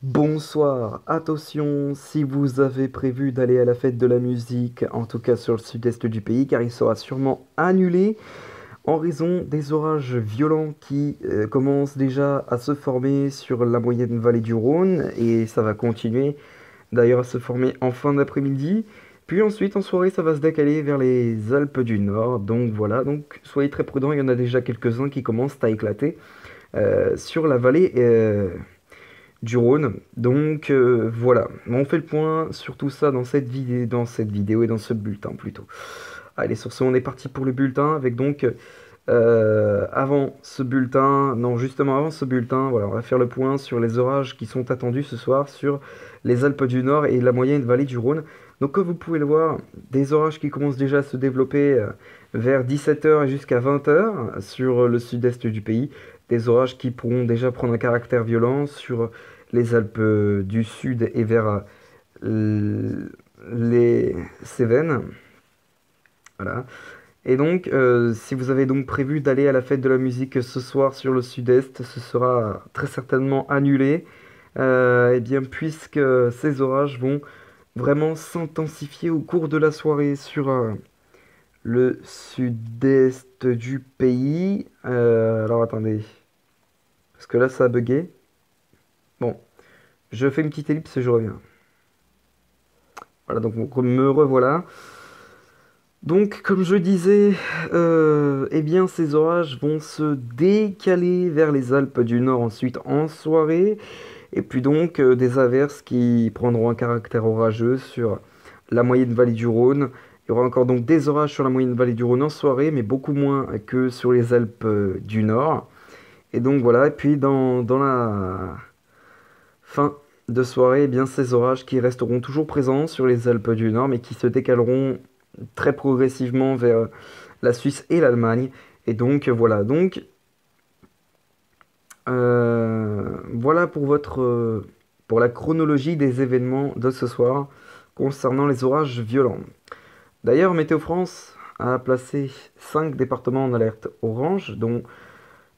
Bonsoir, attention si vous avez prévu d'aller à la fête de la musique, en tout cas sur le sud-est du pays, car il sera sûrement annulé en raison des orages violents qui commencent déjà à se former sur la moyenne vallée du Rhône, et ça va continuer d'ailleurs à se former en fin d'après-midi. Puis ensuite en soirée ça va se décaler vers les Alpes du Nord, donc voilà, donc soyez très prudents, il y en a déjà quelques-uns qui commencent à éclater sur la vallée du Rhône. Donc voilà, on fait le point sur tout ça dans cette vidéo et dans ce bulletin plutôt. Allez, sur ce, on est parti pour le bulletin avec donc avant ce bulletin, non justement avant ce bulletin, voilà, on va faire le point sur les orages qui sont attendus ce soir sur les Alpes du Nord et la moyenne vallée du Rhône. Donc comme vous pouvez le voir, des orages qui commencent déjà à se développer vers 17 h jusqu'à 20 h sur le sud-est du pays. Des orages qui pourront déjà prendre un caractère violent sur les Alpes du Sud et vers les Cévennes. Voilà. Et donc, si vous avez donc prévu d'aller à la fête de la musique ce soir sur le sud-est, ce sera très certainement annulé. Eh bien, puisque ces orages vont vraiment s'intensifier au cours de la soirée sur le sud-est du pays. Alors attendez, parce que là ça a bugué. Bon, je fais une petite ellipse et je reviens. Voilà, donc me revoilà. Donc, comme je disais, eh bien, ces orages vont se décaler vers les Alpes du Nord ensuite en soirée, et puis donc des averses qui prendront un caractère orageux sur la moyenne vallée du Rhône. Il y aura encore donc des orages sur la moyenne vallée du Rhône en soirée, mais beaucoup moins que sur les Alpes du Nord. Et donc voilà, et puis dans la fin de soirée, eh bien, ces orages qui resteront toujours présents sur les Alpes du Nord, mais qui se décaleront très progressivement vers la Suisse et l'Allemagne. Et donc voilà, donc voilà pour pour la chronologie des événements de ce soir concernant les orages violents. D'ailleurs, Météo France a placé 5 départements en alerte orange, dont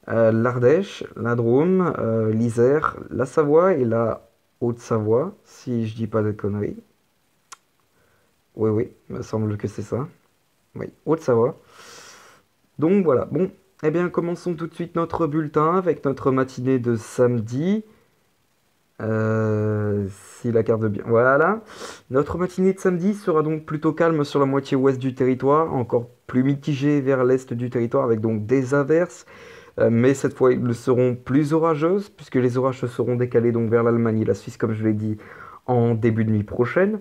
l'Ardèche, la Drôme, l'Isère, la Savoie et la Haute-Savoie, si je dis pas de conneries. Oui, oui, il me semble que c'est ça. Oui, Haute-Savoie. Donc voilà, bon, eh bien commençons tout de suite notre bulletin avec notre matinée de samedi. Si la carte veut bien. Voilà. Notre matinée de samedi sera donc plutôt calme sur la moitié ouest du territoire, encore plus mitigée vers l'est du territoire avec donc des averses. Mais cette fois, ils seront plus orageuses puisque les orages se seront décalés donc vers l'Allemagne et la Suisse, comme je l'ai dit, en début de nuit prochaine.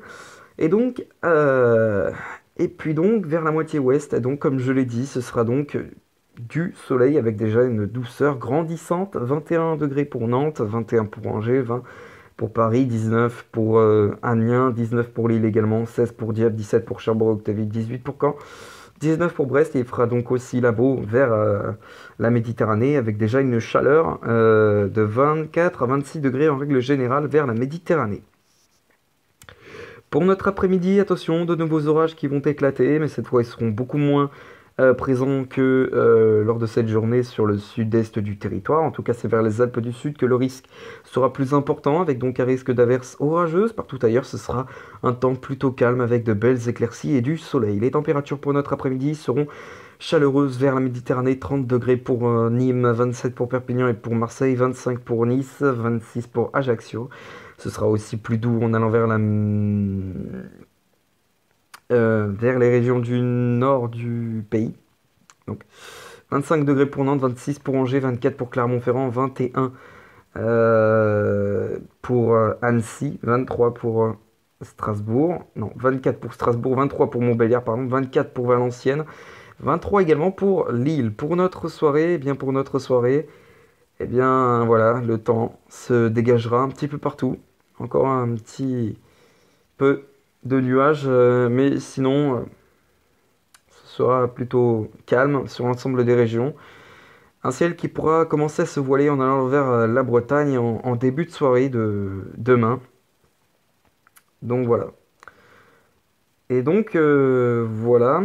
Et donc, et puis donc vers la moitié ouest, donc comme je l'ai dit, ce sera donc du soleil avec déjà une douceur grandissante, 21 degrés pour Nantes, 21 pour Angers, 20 pour Paris, 19 pour Amiens, 19 pour Lille également, 16 pour Dieppe, 17 pour Cherbourg-Octavie, 18 pour Caen, 19 pour Brest, et il fera donc aussi là-bas vers la Méditerranée avec déjà une chaleur de 24 à 26 degrés en règle générale vers la Méditerranée. Pour notre après-midi, attention, de nouveaux orages qui vont éclater, mais cette fois ils seront beaucoup moins présents que lors de cette journée sur le sud-est du territoire. En tout cas, c'est vers les Alpes du Sud que le risque sera plus important, avec donc un risque d'averses orageuses. Partout ailleurs, ce sera un temps plutôt calme avec de belles éclaircies et du soleil. Les températures pour notre après-midi seront chaleureuses vers la Méditerranée, 30 degrés pour Nîmes, 27 pour Perpignan et pour Marseille, 25 pour Nice, 26 pour Ajaccio. Ce sera aussi plus doux en allant vers les régions du nord du pays. Donc 25 degrés pour Nantes, 26 pour Angers, 24 pour Clermont-Ferrand, 21 pour Annecy, 23 pour Strasbourg, non 24 pour Strasbourg, 23 pour Montbéliard, pardon, 24 pour Valenciennes, 23 également pour Lille. Pour notre soirée, eh bien voilà, le temps se dégagera un petit peu partout. Encore un petit peu de nuages, mais sinon, ce sera plutôt calme sur l'ensemble des régions. Un ciel qui pourra commencer à se voiler en allant vers la Bretagne en début de soirée de demain. Donc voilà. Et donc voilà.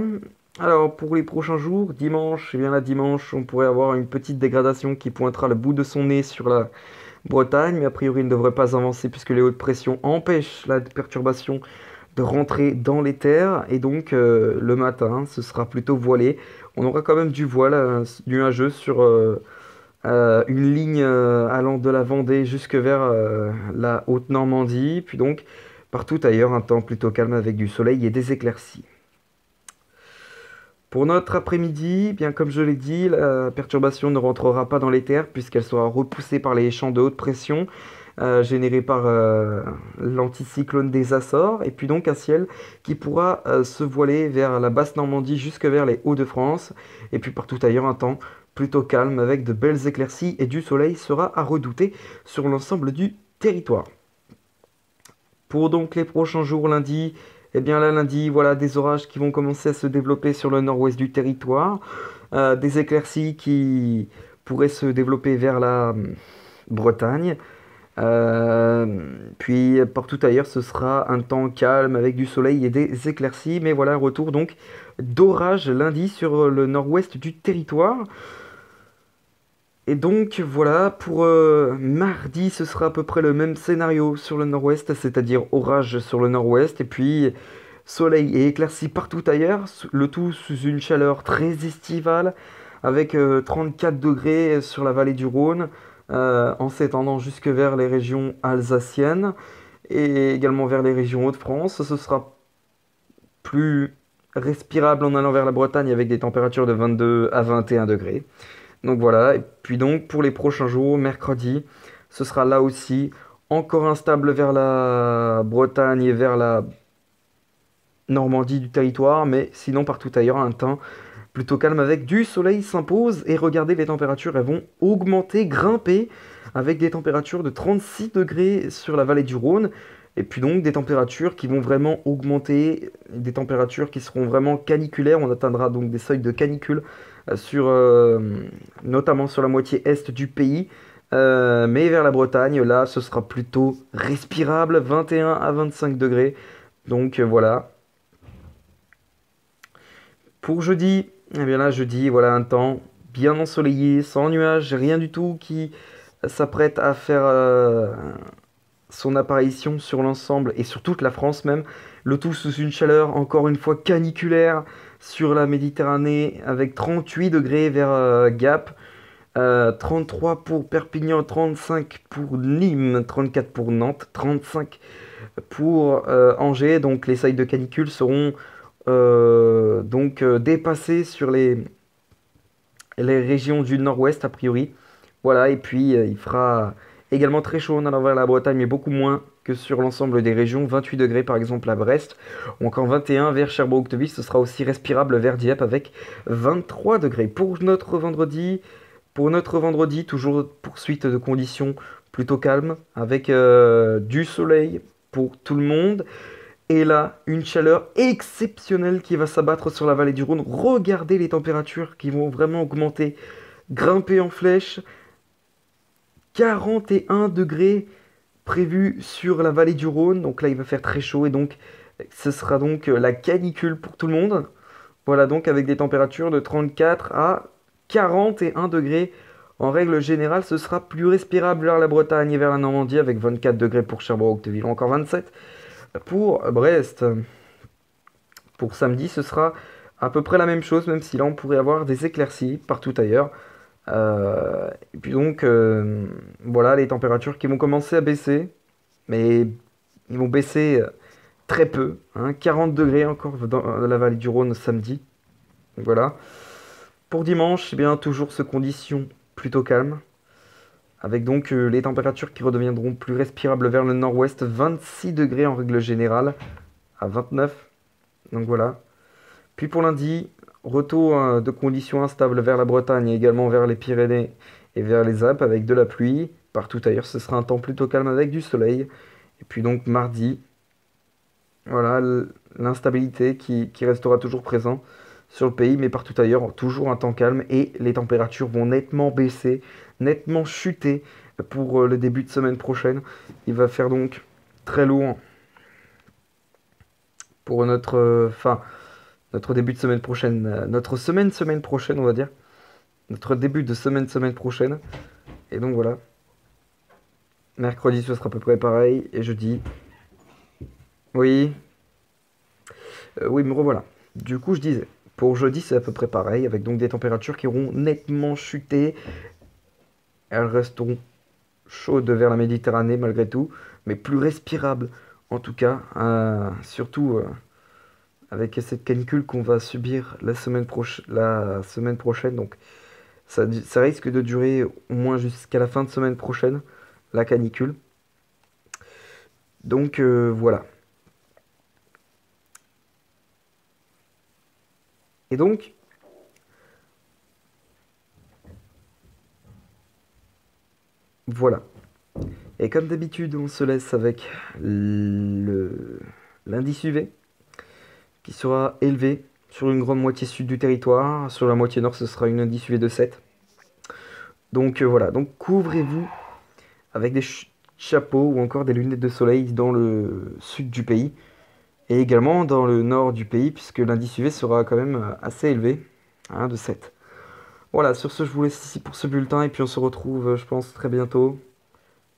Alors pour les prochains jours, dimanche, et bien là dimanche, on pourrait avoir une petite dégradation qui pointera le bout de son nez sur la Bretagne, mais a priori il ne devrait pas avancer puisque les hautes pressions empêchent la perturbation de rentrer dans les terres. Et donc le matin, ce sera plutôt voilé. On aura quand même du voile nuageux sur une ligne allant de la Vendée jusque vers la Haute-Normandie. Puis donc partout ailleurs, un temps plutôt calme avec du soleil et des éclaircies. Pour notre après-midi, eh bien comme je l'ai dit, la perturbation ne rentrera pas dans les terres puisqu'elle sera repoussée par les champs de haute pression générés par l'anticyclone des Açores. Et puis donc un ciel qui pourra se voiler vers la basse Normandie jusque vers les Hauts-de-France. Et puis partout ailleurs, un temps plutôt calme avec de belles éclaircies et du soleil sera à redouter sur l'ensemble du territoire. Pour donc les prochains jours, lundi, eh bien là, lundi, voilà des orages qui vont commencer à se développer sur le nord-ouest du territoire, des éclaircies qui pourraient se développer vers la Bretagne. Puis partout ailleurs, ce sera un temps calme avec du soleil et des éclaircies. Mais voilà, un retour donc d'orage lundi sur le nord-ouest du territoire. Et donc voilà, pour mardi, ce sera à peu près le même scénario sur le nord-ouest, c'est-à-dire orage sur le nord-ouest, et puis soleil et éclaircies partout ailleurs, le tout sous une chaleur très estivale, avec 34 degrés sur la vallée du Rhône, en s'étendant jusque vers les régions alsaciennes, et également vers les régions Hauts-de-France. Ce sera plus respirable en allant vers la Bretagne avec des températures de 22 à 21 degrés. Donc voilà, et puis donc pour les prochains jours, mercredi, ce sera là aussi encore instable vers la Bretagne et vers la Normandie du territoire, mais sinon partout ailleurs, un temps plutôt calme avec du soleil s'impose. Et regardez, les températures, elles vont augmenter, grimper, avec des températures de 36 degrés sur la vallée du Rhône. Et puis donc des températures qui vont vraiment augmenter, des températures qui seront vraiment caniculaires. On atteindra donc des seuils de canicule notamment sur la moitié est du pays. Mais vers la Bretagne, là, ce sera plutôt respirable, 21 à 25 degrés. Donc voilà. Pour jeudi, eh bien là, jeudi, voilà un temps bien ensoleillé, sans nuages, rien du tout qui s'apprête à faire son apparition sur l'ensemble et sur toute la France même. Le tout sous une chaleur encore une fois caniculaire sur la Méditerranée avec 38 degrés vers Gap, 33 pour Perpignan, 35 pour Nîmes, 34 pour Nantes, 35 pour Angers. Donc les seuils de canicule seront dépassés sur les régions du nord-ouest a priori. Voilà, et puis il fera également très chaud en allant vers la Bretagne, mais beaucoup moins que sur l'ensemble des régions. 28 degrés par exemple à Brest, ou encore 21 vers Cherbourg-Octeville. Ce sera aussi respirable vers Dieppe avec 23 degrés. Pour notre vendredi, toujours poursuite de conditions plutôt calmes, avec du soleil pour tout le monde. Et là, une chaleur exceptionnelle qui va s'abattre sur la vallée du Rhône. Regardez les températures qui vont vraiment augmenter, grimper en flèche. 41 degrés prévus sur la vallée du Rhône. Donc là, il va faire très chaud et donc ce sera donc la canicule pour tout le monde. Voilà, donc avec des températures de 34 à 41 degrés. En règle générale, ce sera plus respirable vers la Bretagne et vers la Normandie avec 24 degrés pour Cherbourg-Octeville, encore 27 pour Brest. Pour samedi, ce sera à peu près la même chose, même si là on pourrait avoir des éclaircies partout ailleurs. Et puis donc, voilà les températures qui vont commencer à baisser, mais ils vont baisser très peu, hein, 40 degrés encore dans la vallée du Rhône samedi. Donc voilà. Pour dimanche, eh bien toujours ce condition plutôt calme, avec donc les températures qui redeviendront plus respirables vers le nord-ouest, 26 degrés en règle générale, à 29. Donc voilà. Puis pour lundi, retour de conditions instables vers la Bretagne et également vers les Pyrénées et vers les Alpes avec de la pluie. Partout ailleurs, ce sera un temps plutôt calme avec du soleil. Et puis donc mardi, voilà l'instabilité qui restera toujours présent sur le pays, mais partout ailleurs, toujours un temps calme et les températures vont nettement baisser, nettement chuter pour le début de semaine prochaine. Il va faire donc très lourd pour notre début de semaine prochaine, notre semaine prochaine, on va dire, notre début de semaine prochaine. Et donc voilà. Mercredi, ce sera à peu près pareil. Et jeudi, oui. Oui, me revoilà. Du coup, je disais, pour jeudi, c'est à peu près pareil, avec donc des températures qui auront nettement chuté. Elles resteront chaudes vers la Méditerranée malgré tout, mais plus respirables en tout cas, surtout avec cette canicule qu'on va subir la semaine prochaine. Donc ça risque de durer au moins jusqu'à la fin de semaine prochaine, la canicule. Donc voilà. Et donc, voilà. Et comme d'habitude, on se laisse avec l'indice UV qui sera élevé sur une grande moitié sud du territoire. Sur la moitié nord, ce sera une indice UV de 7. Donc voilà, donc couvrez-vous avec des chapeaux ou encore des lunettes de soleil dans le sud du pays et également dans le nord du pays puisque l'indice UV sera quand même assez élevé, hein, de 7. Voilà, sur ce, je vous laisse ici pour ce bulletin et puis on se retrouve, je pense, très bientôt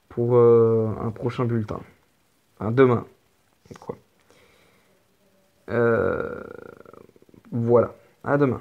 pour un prochain bulletin. Hein, demain, quoi. Euh, voilà, à demain.